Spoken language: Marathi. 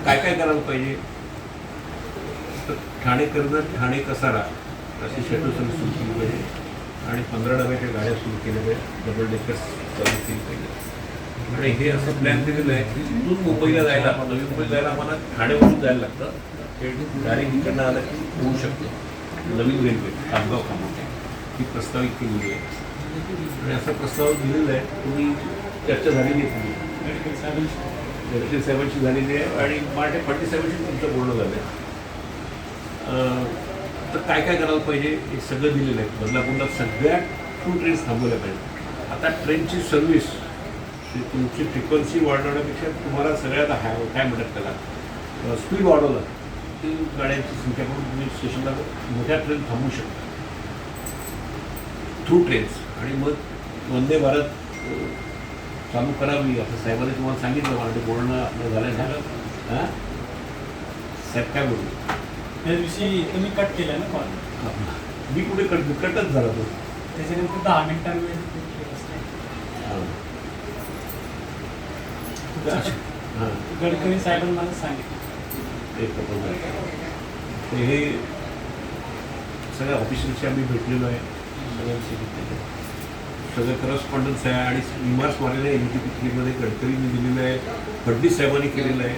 काय काय करायला पाहिजे तर ठाणे कर्जत ठाणे कसारा अशी शेड्यूल सर्व्हिस सुरू केली पाहिजे आणि 15 डब्याच्या गाड्या सुरू केल्या पाहिजे, डबल डेकर्स चालू केली पाहिजे. आणि हे असं प्लॅन केलेलं आहे की इथून मुंबईला जायला, नवी मुंबईला जायला आम्हाला ठाण्यावरून जायला लागतं, हे डायरेक्ट इकडनं आलं की होऊ शकतं. नवीन रेल्वे तासगाव खांबोटे ही प्रस्तावित केलेली आहे आणि असा प्रस्ताव दिलेला आहे. तुम्ही चर्चा झालेली आहे, तुम्ही गडकरी साहेबांशी झालेली आहे आणि मराठे फडणवीस साहेबांशी तुमचं बोलणं झालं आहे. तर काय काय करायला पाहिजे हे सगळं दिलेलं आहे. बदलापूरला सगळ्या टू ट्रेन्स थांबवल्या पाहिजे. आता ट्रेनची सर्व्हिस तुमची फ्रिक्वेन्सी वाढवण्यापेक्षा तुम्हाला सगळ्यात काय म्हणतात त्याला स्पीड वाढवलं की गाड्यांची संख्या करून तुम्ही स्टेशनला मोठ्या ट्रेन थांबवू शकता थ्रू ट्रेन्स. आणि मग वंदे भारत चालू करावी असं साहेबांनी तुम्हाला सांगितलं. मला बोलणं आपलं झालं ना. हां साहेब काय बोलले त्याविषयी तुम्ही कट केलं ना कॉल? मी कुठे कटच झाला तो. त्याच्यानंतर 10 मिनिटांवेळी गडकरी साहेबांनी मला सांगितलं हे सगळ्या ऑफिशियलशी आम्ही भेटलेलो आहे, सगळ्यांशी भेटलेलं सगळं करस्पॉन्डन्स आहे आणि रिमार्क्स मारलेलं आहे. NTP3 मध्ये गडकरींनी दिलेलं आहे, फडणवीस साहेबांनी केलेलं आहे.